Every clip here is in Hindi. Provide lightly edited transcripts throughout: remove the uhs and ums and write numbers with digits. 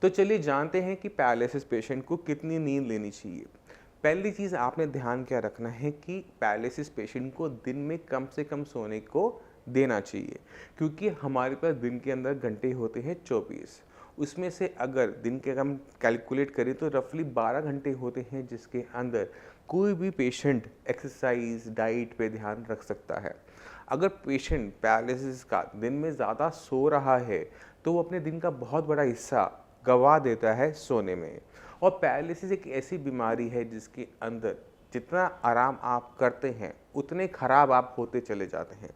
तो चलिए जानते हैं कि पैरालिसिस पेशेंट को कितनी नींद लेनी चाहिए। पहली चीज़ आपने ध्यान क्या रखना है कि पैरालिसिस पेशेंट को दिन में कम से कम सोने को देना चाहिए, क्योंकि हमारे पास दिन के अंदर घंटे होते हैं 24। उसमें से अगर दिन के हम कैलकुलेट करें तो रफली 12 घंटे होते हैं जिसके अंदर कोई भी पेशेंट एक्सरसाइज डाइट पे ध्यान रख सकता है। अगर पेशेंट पैरालिसिस का दिन में ज़्यादा सो रहा है तो वो अपने दिन का बहुत बड़ा हिस्सा गवा देता है सोने में। और पैरालिसिस एक ऐसी बीमारी है जिसके अंदर जितना आराम आप करते हैं उतने खराब आप होते चले जाते हैं।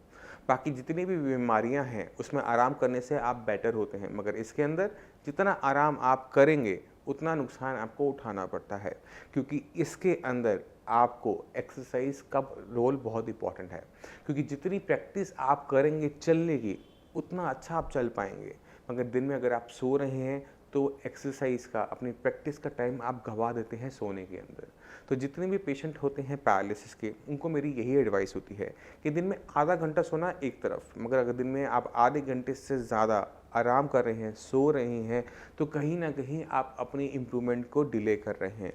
बाकी जितनी भी बीमारियां हैं उसमें आराम करने से आप बेटर होते हैं, मगर इसके अंदर जितना आराम आप करेंगे उतना नुकसान आपको उठाना पड़ता है, क्योंकि इसके अंदर आपको एक्सरसाइज का रोल बहुत इंपॉर्टेंट है। क्योंकि जितनी प्रैक्टिस आप करेंगे चलने की उतना अच्छा आप चल पाएंगे, मगर दिन में अगर आप सो रहे हैं तो एक्सरसाइज का अपनी प्रैक्टिस का टाइम आप गंवा देते हैं सोने के अंदर। तो जितने भी पेशेंट होते हैं पैरालिसिस के, उनको मेरी यही एडवाइस होती है कि दिन में आधा घंटा सोना एक तरफ, मगर अगर दिन में आप आधे घंटे से ज़्यादा आराम कर रहे हैं, सो रहे हैं, तो कहीं ना कहीं आप अपनी इम्प्रूवमेंट को डिले कर रहे हैं,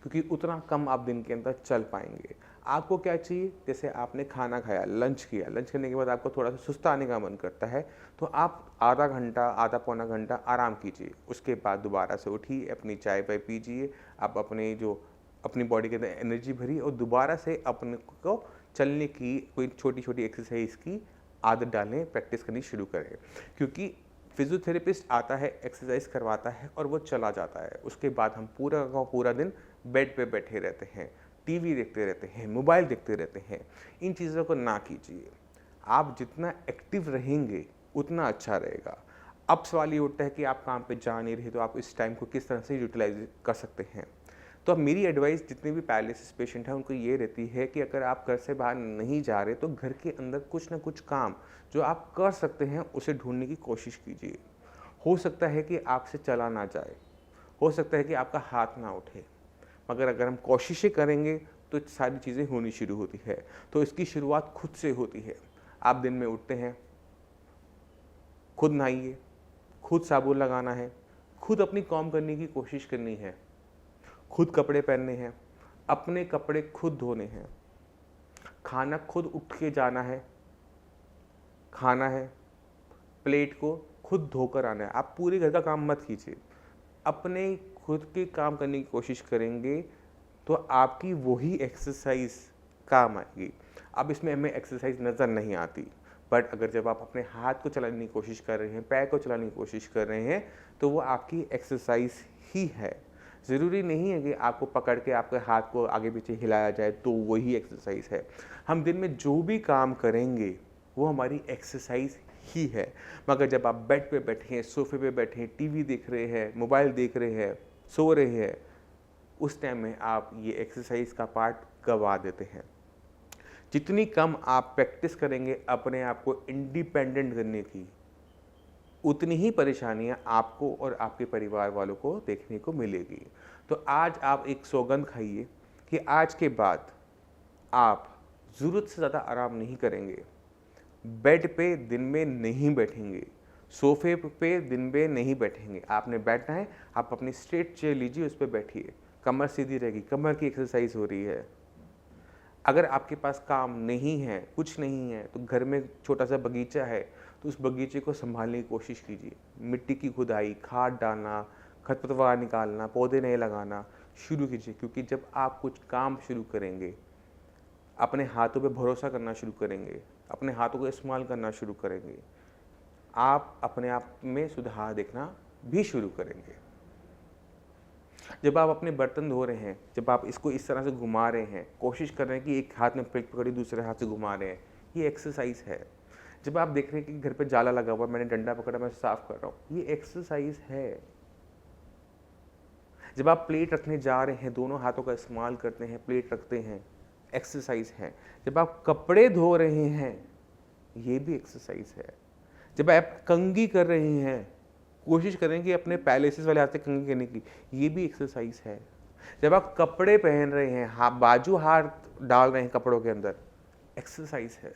क्योंकि उतना कम आप दिन के अंदर चल पाएंगे। आपको क्या चाहिए, जैसे आपने खाना खाया, लंच किया, लंच करने के बाद आपको थोड़ा सा सुस्ताने का मन करता है तो आप आधा घंटा, आधा पौना घंटा आराम कीजिए। उसके बाद दोबारा से उठिए, अपनी चाय वाय पीजिए, आप अपने जो अपनी बॉडी के अंदर एनर्जी भरी और दोबारा से अपने को चलने की कोई छोटी छोटी एक्सरसाइज की आदत डालें, प्रैक्टिस करनी शुरू करें। क्योंकि फिजियोथेरेपिस्ट आता है, एक्सरसाइज करवाता है और वो चला जाता है। उसके बाद हम पूरा का पूरा दिन बेड पे बैठे रहते हैं, टीवी देखते रहते हैं, मोबाइल देखते रहते हैं। इन चीज़ों को ना कीजिए। आप जितना एक्टिव रहेंगे उतना अच्छा रहेगा। अब सवाल ये उठता है कि आप काम पे जा नहीं रहे तो आप इस टाइम को किस तरह से यूटिलाइज कर सकते हैं। तो अब मेरी एडवाइस जितने भी पैरालिसिस पेशेंट हैं उनको ये रहती है कि अगर आप घर से बाहर नहीं जा रहे तो घर के अंदर कुछ ना कुछ काम जो आप कर सकते हैं उसे ढूंढने की कोशिश कीजिए। हो सकता है कि आपसे चला ना जाए, हो सकता है कि आपका हाथ ना उठे, मगर अगर हम कोशिशें करेंगे तो सारी चीज़ें होनी शुरू होती है। तो इसकी शुरुआत खुद से होती है। आप दिन में उठते हैं, खुद नहाइए, खुद साबुन लगाना है, खुद अपनी काम करने की कोशिश करनी है, खुद कपड़े पहनने हैं, अपने कपड़े खुद धोने हैं, खाना खुद उठ के जाना है, खाना है, प्लेट को खुद धोकर आना है। आप पूरे घर का काम मत कीजिए, अपने खुद के काम करने की कोशिश करेंगे तो आपकी वही एक्सरसाइज काम आएगी। अब इसमें हमें एक्सरसाइज नज़र नहीं आती, बट अगर जब आप अपने हाथ को चलाने की कोशिश कर रहे हैं, पैर को चलाने की कोशिश कर रहे हैं, तो वो आपकी एक्सरसाइज ही है। ज़रूरी नहीं है कि आपको पकड़ के आपके हाथ को आगे पीछे हिलाया जाए तो वही एक्सरसाइज है। हम दिन में जो भी काम करेंगे वो हमारी एक्सरसाइज ही है। मगर जब आप बेड पे बैठे हैं, सोफे पे बैठे हैं, टीवी देख रहे हैं, मोबाइल देख रहे हैं, सो रहे हैं, उस टाइम में आप ये एक्सरसाइज का पार्ट गवा देते हैं। जितनी कम आप प्रैक्टिस करेंगे अपने आप को इंडिपेंडेंट करने की, उतनी ही परेशानियां आपको और आपके परिवार वालों को देखने को मिलेगी। तो आज आप एक सौगंध खाइए कि आज के बाद आप ज़रूरत से ज़्यादा आराम नहीं करेंगे, बेड पे दिन में नहीं बैठेंगे, सोफे पे दिन में नहीं बैठेंगे। आपने बैठना है, आप अपनी स्ट्रेट चेयर लीजिए, उस पर बैठिए, कमर सीधी रहेगी, कमर की एक्सरसाइज हो रही है। अगर आपके पास काम नहीं है, कुछ नहीं है, तो घर में छोटा सा बगीचा है तो उस बगीचे को संभालने की कोशिश कीजिए। मिट्टी की खुदाई, खाद डालना, खरपतवार निकालना, पौधे नए लगाना शुरू कीजिए। क्योंकि जब आप कुछ काम शुरू करेंगे, अपने हाथों पे भरोसा करना शुरू करेंगे, अपने हाथों को इस्तेमाल करना शुरू करेंगे, आप अपने आप में सुधार देखना भी शुरू करेंगे। जब आप अपने बर्तन धो रहे हैं, जब आप इसको इस तरह से घुमा रहे हैं, कोशिश कर रहे हैं कि एक हाथ में प्लेट पकड़ी दूसरे हाथ से घुमा रहे हैं, ये एक्सरसाइज है। जब आप देख रहे हैं कि घर पे जाला लगा हुआ, मैंने डंडा पकड़ा, मैं साफ कर रहा हूँ, ये एक्सरसाइज है। जब आप प्लेट रखने जा रहे हैं, दोनों हाथों का इस्तेमाल करते हैं, प्लेट रखते हैं, एक्सरसाइज है। जब आप कपड़े धो रहे हैं, ये भी एक्सरसाइज है। जब आप कंघी कर रहे हैं, कोशिश करें कि अपने पैलेसेस वाले हाथ से कंघी करने की, ये भी एक्सरसाइज है। जब आप कपड़े पहन रहे हैं, बाजू हाथ डाल रहे हैं कपड़ों के अंदर, एक्सरसाइज है।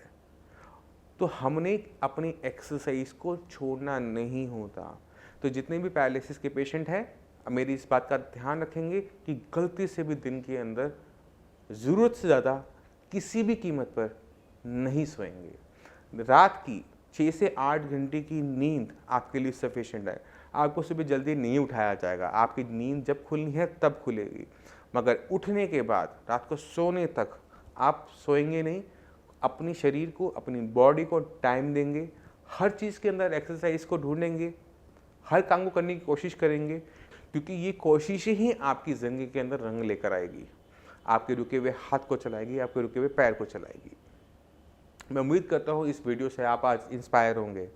तो हमने अपनी एक्सरसाइज को छोड़ना नहीं होता। तो जितने भी पैरालिसिस के पेशेंट हैं, मेरी इस बात का ध्यान रखेंगे कि गलती से भी दिन के अंदर ज़रूरत से ज़्यादा किसी भी कीमत पर नहीं सोएंगे। रात की 6 से 8 घंटे की नींद आपके लिए सफिशिएंट है। आपको सुबह जल्दी नहीं उठाया जाएगा, आपकी नींद जब खुलनी है तब खुलेगी, मगर उठने के बाद रात को सोने तक आप सोएंगे नहीं। अपनी शरीर को, अपनी बॉडी को टाइम देंगे, हर चीज़ के अंदर एक्सरसाइज को ढूंढेंगे, हर काम को करने की कोशिश करेंगे, क्योंकि ये कोशिश ही आपकी ज़िंदगी के अंदर रंग लेकर आएगी। आपके रुके हुए हाथ को चलाएगी, आपके रुके हुए पैर को चलाएगी। मैं उम्मीद करता हूँ इस वीडियो से आप आज इंस्पायर होंगे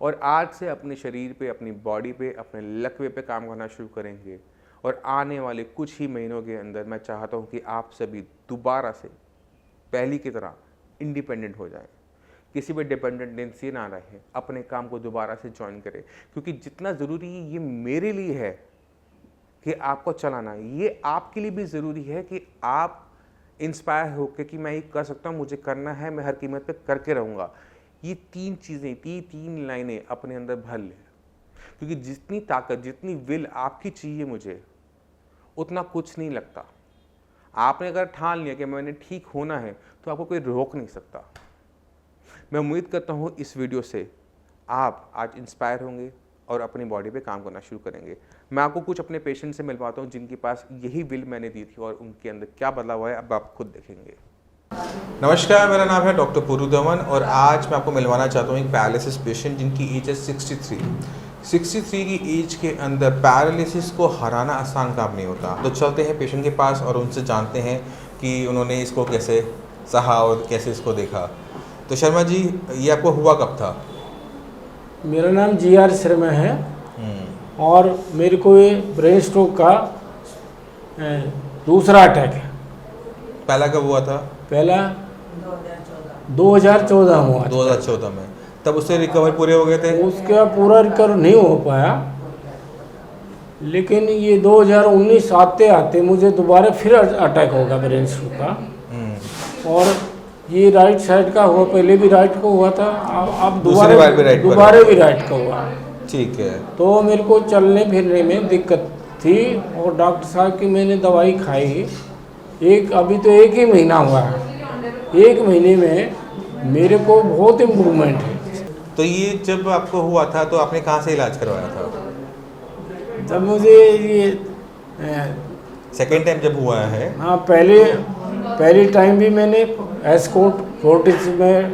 और आज से अपने शरीर पे, अपनी बॉडी पे, अपने लकवे पे काम करना शुरू करेंगे। और आने वाले कुछ ही महीनों के अंदर मैं चाहता हूँ कि आप सभी दोबारा से पहली की तरह इंडिपेंडेंट हो जाएं, किसी पे डिपेंडेंसी ना रहे, अपने काम को दोबारा से ज्वाइन करें। क्योंकि जितना ज़रूरी ये मेरे लिए है कि आपको चलाना, ये आपके लिए भी ज़रूरी है कि आप इंस्पायर होकर कि मैं ये कर सकता हूँ, मुझे करना है, मैं हर कीमत पे करके रहूँगा। ये 3 चीज़ें, 3 लाइनें अपने अंदर भर लें, क्योंकि जितनी ताकत, जितनी विल आपकी चाहिए मुझे, उतना कुछ नहीं लगता। आपने अगर ठान लिया कि मैंने ठीक होना है तो आपको कोई रोक नहीं सकता। मैं उम्मीद करता हूँ इस वीडियो से आप आज इंस्पायर होंगे और अपनी बॉडी पे काम करना शुरू करेंगे। मैं आपको कुछ अपने पेशेंट से मिलवाता हूँ जिनके पास यही विल मैंने दी थी और उनके अंदर क्या बदलाव हुआ है, अब आप खुद देखेंगे। नमस्कार, मेरा नाम है डॉक्टर पुरु दमन और आज मैं आपको मिलवाना चाहता हूँ एक पैरालिसिस पेशेंट जिनकी एज है 63 की एज के अंदर पैरालिसिस को हराना आसान काम नहीं होता। तो चलते हैं पेशेंट के पास और उनसे जानते हैं कि उन्होंने इसको कैसे सहा और कैसे इसको देखा। तो शर्मा जी, ये आपको हुआ कब था? मेरा नाम GR शर्मा है और मेरे को ये ब्रेन स्ट्रोक का दूसरा अटैक है। पहला कब हुआ था? पहला 2014 हुआ। 2014 में। तब उससे रिकवर पूरे हो गए थे? उसका पूरा रिकवर नहीं हो पाया, लेकिन ये 2019 आते आते मुझे दोबारा फिर अटैक होगा ब्रेन स्ट्रोक का। और ये राइट साइड का हुआ, पहले भी राइट को हुआ था, अब दोबारा भी राइट का हुआ। ठीक है। तो मेरे को चलने फिरने में दिक्कत थी और डॉक्टर साहब की मैंने दवाई खाई। अभी तो 1 ही महीना हुआ है, 1 महीने में मेरे को बहुत इम्प्रूवमेंट है। तो ये जब आपको हुआ था तो आपने कहाँ से इलाज करवाया था? जब मुझे ये सेकेंड टाइम जब हुआ है? हाँ, पहली टाइम भी मैंने एस्कॉर्ट फोर्टिस में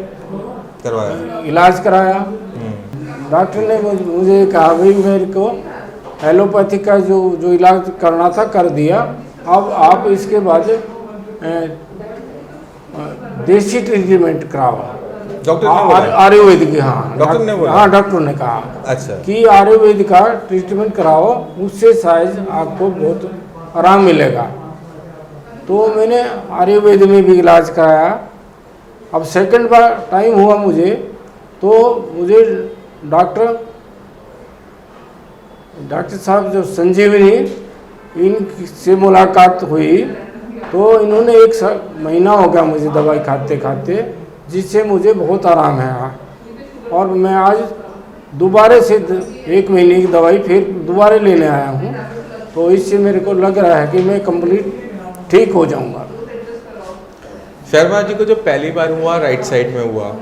करवाया, इलाज कराया। डॉक्टर ने मुझे कहा भाई मेरे को एलोपैथी का जो इलाज करना था कर दिया, अब आप इसके बाद देसी ट्रीटमेंट कराओ। डॉक्टर ने बोला? आयुर्वेदिक। हाँ, डॉक्टर ने बोला? हाँ, डॉक्टर ने कहा अच्छा कि आयुर्वेदिक का ट्रीटमेंट कराओ, उससे शायद आपको बहुत आराम मिलेगा। तो मैंने आयुर्वेद में भी इलाज कराया। अब सेकंड बार टाइम हुआ मुझे, तो मुझे डॉक्टर साहब जो संजीवनी, इनसे मुलाकात हुई। तो इन्होंने 1 महीना हो गया मुझे दवाई खाते खाते, जिससे मुझे बहुत आराम है। और मैं आज दोबारा से 1 महीने की दवाई फिर दोबारा लेने आया हूँ। तो इससे मेरे को लग रहा है कि मैं कंप्लीट ठीक हो जाऊँगा। शर्मा जी को जब पहली बार हुआ राइट साइड में हुआ,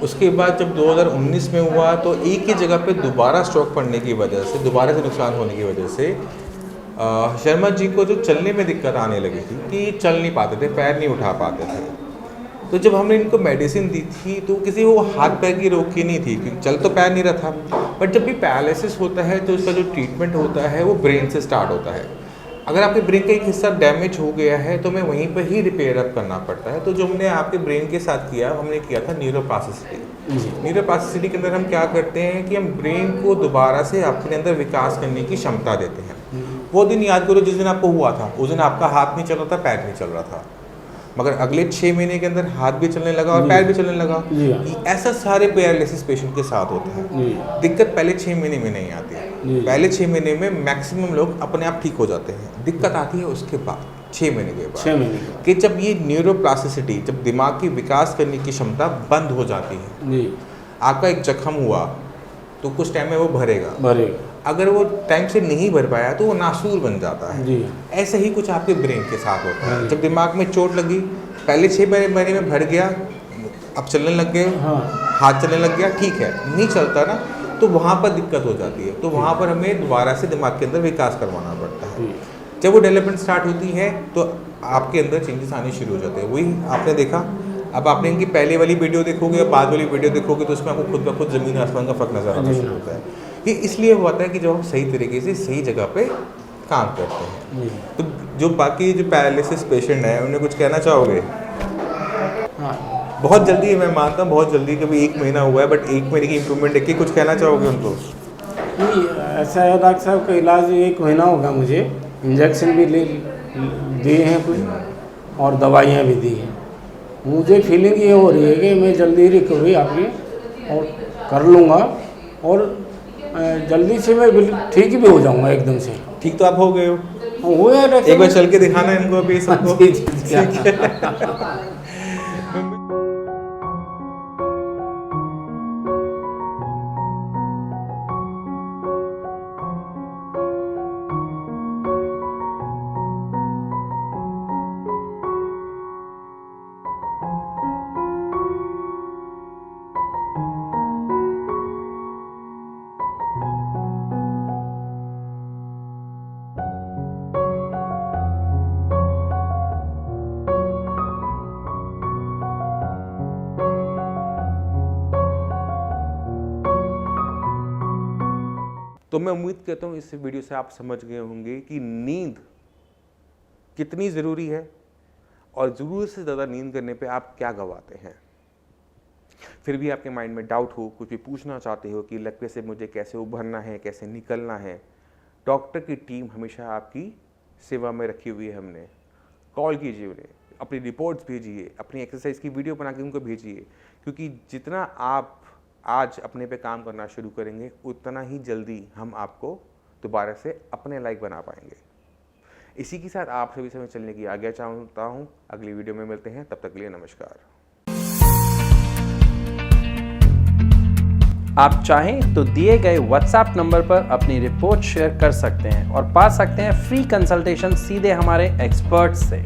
उसके बाद जब 2019 में हुआ तो एक ही जगह पे दोबारा स्ट्रोक पड़ने की वजह से, दोबारा से नुकसान होने की वजह से शर्मा जी को जो चलने में दिक्कत आने लगी थी कि चल नहीं पाते थे, पैर नहीं उठा पाते थे। तो जब हमने इनको मेडिसिन दी थी तो किसी वो हाथ पैर की रोक ही नहीं थी, क्योंकि चल तो पैर नहीं रहा था। बट जब भी पैरालिसिस होता है तो उसका जो ट्रीटमेंट होता है वो ब्रेन से स्टार्ट होता है। अगर आपके ब्रेन का एक हिस्सा डैमेज हो गया है तो हमें वहीं पर ही रिपेयर अप करना पड़ता है। तो जो हमने आपके ब्रेन के साथ किया, हमने किया था न्यूरोप्लास्टिसिटी। न्यूरोप्लास्टिसिटी के अंदर हम क्या करते हैं कि हम ब्रेन को दोबारा से अपने अंदर विकास करने की क्षमता देते हैं। वो दिन याद करो जिस दिन आपको हुआ था, उस दिन आपका हाथ नहीं चल रहा था, पैर नहीं चल रहा था, मगर अगले 6 महीने के अंदर हाथ भी चलने लगा और पैर भी चलने लगा। ऐसा सारे पैरालिसिस पेशेंट के साथ होता है। दिक्कत पहले 6 महीने में नहीं आती है, पहले 6 महीने में मैक्सिमम लोग अपने आप ठीक हो जाते हैं। दिक्कत आती है उसके बाद 6 महीने के बाद, कि जब ये न्यूरोप्लास्टिसिटी, जब दिमाग की विकास करने की क्षमता बंद हो जाती है। आपका एक जख्म हुआ, तो कुछ टाइम में वो भरेगा। अगर वो टाइम से नहीं भर पाया तो वो नासूर बन जाता है। जी। ऐसा ही कुछ आपके ब्रेन के साथ होता है। जब दिमाग में चोट लगी, पहले 6 महीने में भर गया, अब चलने लग गए, हाथ चलने लग गया, ठीक है, नहीं चलता ना, तो वहाँ पर दिक्कत हो जाती है। तो वहाँ पर हमें दोबारा से दिमाग के अंदर विकास करवाना पड़ता है। जब वो डेवलपमेंट स्टार्ट होती है तो आपके अंदर चेंजेस आने शुरू हो जाते हैं। वही आपने देखा, अब आपने इनकी पहले वाली वीडियो देखोगे या बाद वाली वीडियो देखोगे तो उसमें आपको खुद ब खुद ज़मीन आसमान का फ़र्क नज़र आना शुरू होता है। ये इसलिए होता है कि जब हम सही तरीके से सही जगह पे काम करते हैं। तो जो बाकी जो पैरालिसिस पेशेंट है उन्हें कुछ कहना चाहोगे? बहुत जल्दी, मैं मानता हूँ बहुत जल्दी, कभी 1 महीना हुआ है, बट 1 महीने की इम्प्रूवमेंट देख के कुछ कहना चाहोगे उनको? ऐसा है डॉक्टर साहब का इलाज 1 महीना होगा मुझे, इंजेक्शन भी दिए हैं कुछ और दवाइयाँ भी दी हैं। मुझे फीलिंग ये हो रही है कि मैं जल्दी रिकवरी आपकी और कर लूँगा और जल्दी से मैं ठीक भी हो जाऊँगा एकदम से। ठीक तो आप हो गए हो? हो गया। एक बार चल के दिखाना इनको अभी सबको। ठीक है। तो मैं उम्मीद करता हूँ इस वीडियो से आप समझ गए होंगे कि नींद कितनी ज़रूरी है और ज़रूरत से ज़्यादा नींद करने पे आप क्या गंवाते हैं। फिर भी आपके माइंड में डाउट हो, कुछ भी पूछना चाहते हो कि लकवे से मुझे कैसे उभरना है, कैसे निकलना है, डॉक्टर की टीम हमेशा आपकी सेवा में रखी हुई है। हमने कॉल कीजिए उन्हें, अपनी रिपोर्ट्स भेजिए, अपनी एक्सरसाइज की वीडियो बना के उनको भेजिए, क्योंकि जितना आप आज अपने पे काम करना शुरू करेंगे उतना ही जल्दी हम आपको दोबारा से अपने लायक बना पाएंगे। इसी के साथ आप सभी से चलने की आज्ञा चाहता हूँ। अगली वीडियो में मिलते हैं, तब तक के लिए नमस्कार। आप चाहें तो दिए गए WhatsApp नंबर पर अपनी रिपोर्ट शेयर कर सकते हैं और पा सकते हैं फ्री कंसल्टेशन सीधे हमारे एक्सपर्ट से।